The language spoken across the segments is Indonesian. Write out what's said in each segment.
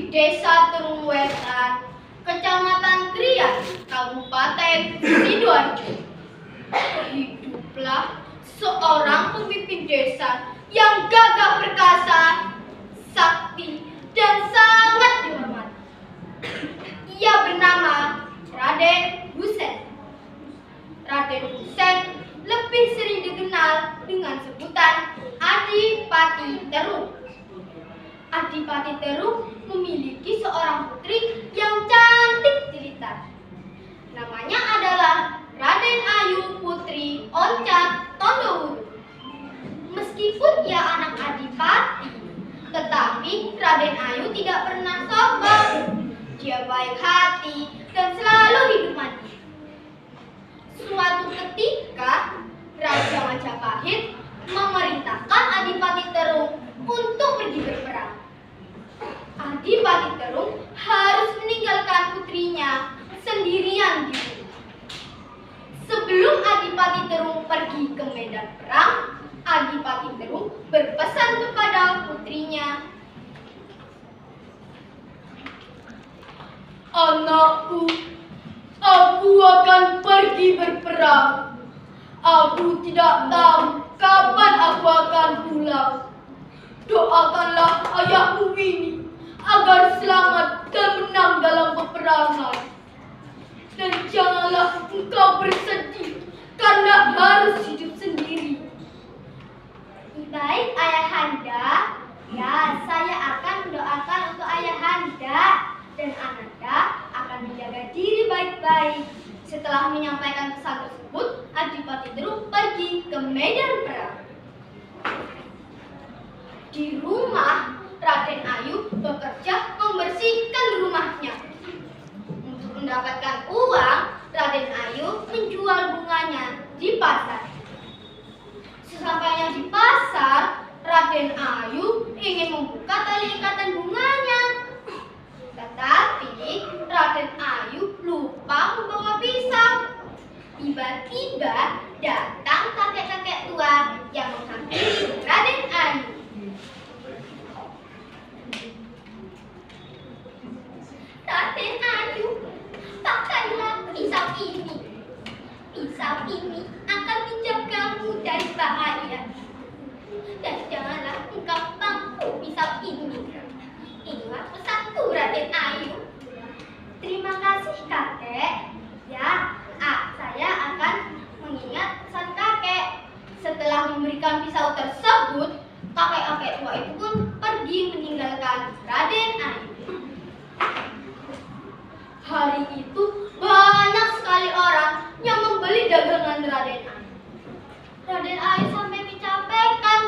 Desa Terungwetan, Kecamatan Krian, Kabupaten Sidoarjo. Hiduplah seorang pemimpin desa yang gagah perkasa, sakti, dan sangat dihormati. Ia bernama Raden Husein. Raden Husein lebih sering dikenal dengan sebutan Adipati Terung. Adipati Terung memiliki seorang putri yang cantik jelita. Namanya adalah Raden Ayu Putri Oncat Tondowudu. Meskipun ia anak Adipati, tetapi Raden Ayu tidak pernah sombong. Dia baik hati dan selalu hidup mandiri. Suatu ketika, Raja Majapahit memerintahkan Adipati Terung untuk pergi berperang. Adipati Terung harus meninggalkan putrinya sendirian di rumah. Sebelum Adipati Terung pergi ke medan perang, Adipati Terung berpesan kepada putrinya, "Anakku, aku akan pergi berperang. Aku tidak tahu kapan aku akan pulang. Doakanlah ayahmu ini agar selamat dan menang dalam peperangan. Dan janganlah engkau bersedih karena harus hidup sendiri." "Baik, Ayahanda. Ya, saya akan mendoakan untuk Ayahanda. Dan Ananda akan menjaga diri baik-baik." Setelah menyampaikan pesan tersebut, Adipati Terung pergi ke medan perang. Di rumah, Raden Ayu bekerja membersihkan rumahnya. Untuk mendapatkan uang, Raden Ayu menjual bunganya di pasar. Sesampainya di pasar, Raden Ayu ingin membuka tali ikatan bunganya. Tetapi Raden Ayu lupa membawa pisau. Tiba-tiba datang kakek-kakek tua yang menghampiri Raden Ayu. "Raden Ayu, pakailah pisau ini. Pisau ini akan menjagamu dari bahaya. Dan janganlah engkau mampu pisau ini. Ingat pesanku, Raden Ayu." "Terima kasih, kakek. Ya, saya akan mengingat pesan kakek." Setelah memberikan pisau tersebut, kakek-kakek tua itu pun pergi meninggalkan Raden Ayu. Hari itu banyak sekali orang yang membeli dagangan Raden Ayu. Raden Ayu sampai kecapekan.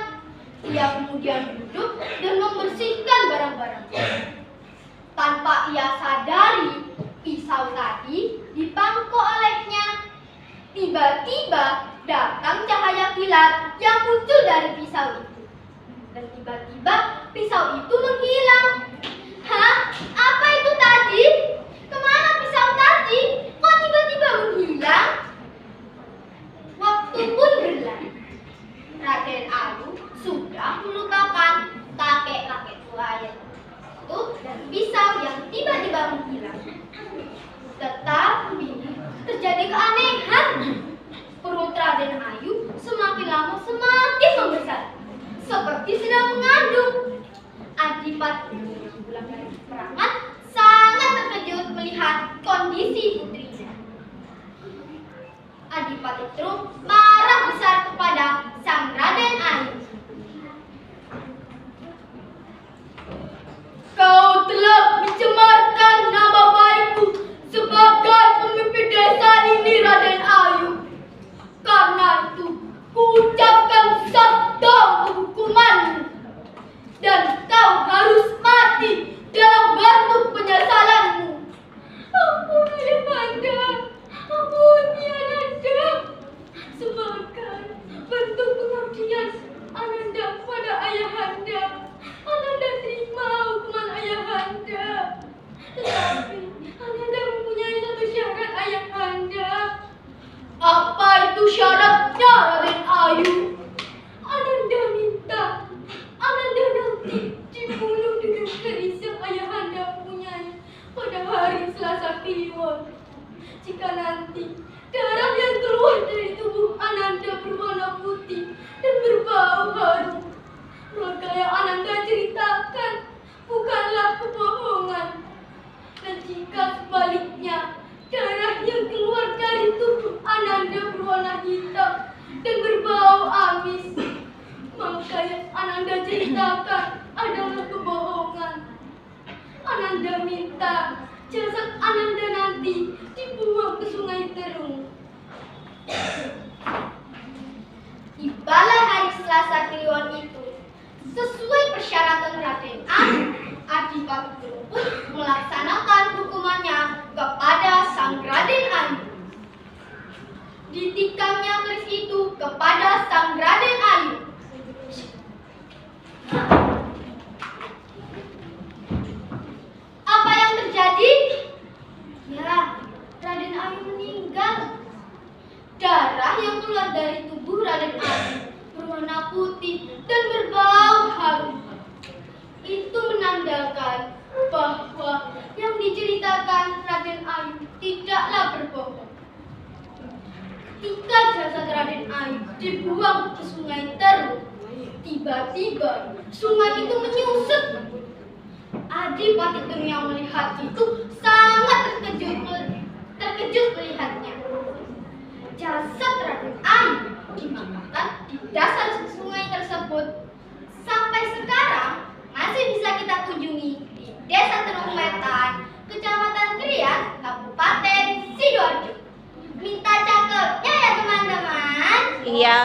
Ia kemudian duduk dan membersihkan barang-barang. Tanpa ia sadari, pisau tadi dipangku olehnya. Tiba-tiba datang cahaya kilat yang muncul dari pisau itu. Dan tiba-tiba pisau itu menghilang. "Hah? Apa itu tadi? Kemana pisau tadi? Kok tiba-tiba menghilang?" Waktu pun berlalu. Raden Ayu sudah melupakan kakek-kakek tua itu dan pisau yang tiba-tiba menghilang. Tetapi terjadi keanehan. Perut Raden Ayu semakin lama semakin membesar, seperti sedang mengandung. Adipati yang pulang dari peperangan sangat terkejut melihat kondisi putrinya. Adipati Terung marah besar kepada sang Raden Ayu. "Kau telah mencemarkan nama baikku sebagai pemimpin desa ini, Raden Ayu. Karena itu, kuucapkan sabda hukumanmu. Dan kau harus mati dalam batu penyesalanmu." "Ampun, Ayahanda. Ampun, Ayahanda. Sebagai bentuk pengabdian Ananda kepada Ayahanda, Ananda terima hukuman Ayahanda. Tetapi Ananda mempunyai satu syarat, Ayahanda." "Apa itu syaratnya, Raden Ayu?" "Ananda minta Ananda nanti dibunuh dengan kerisnya Ayahanda jika nanti darah yang keluar dari tubuh Ananda berwarna putih dan berbau harum, maka yang Ananda ceritakan bukanlah kebohongan. Dan jika sebaliknya darah yang keluar dari tubuh Ananda berwarna hitam dan berbau amis, maka yang Ananda ceritakan adalah kebohongan. Ananda minta jasad Ananda nanti dibuang ke Sungai Terung. Tibalah hari Selasa Kliwon itu, sesuai persyaratan Raden Ayu, Adipati Dolor pun melaksanakan hukumannya kepada sang Raden Ayu. Ditikamnya keris itu kepada sang Raden Ayu. Apa yang terjadi? Ya, Raden Ayu meninggal. Darah yang keluar dari tubuh Raden Ayu berwarna putih dan berbau harum. Itu menandakan bahwa yang diceritakan Raden Ayu tidaklah berbohong. Ketika jasad Raden Ayu dibuang ke Sungai Terung, tiba-tiba sungai itu menyusut. Adipati Dolor yang melihat itu sangat terkejut melihatnya. Jasad Raden Ayu ditemukan di dasar sungai tersebut. Sampai sekarang masih bisa kita kunjungi di Desa Terung Wetan, Kecamatan Krian, Kabupaten Sidoarjo. Minta cakepnya ya teman-teman. Iya.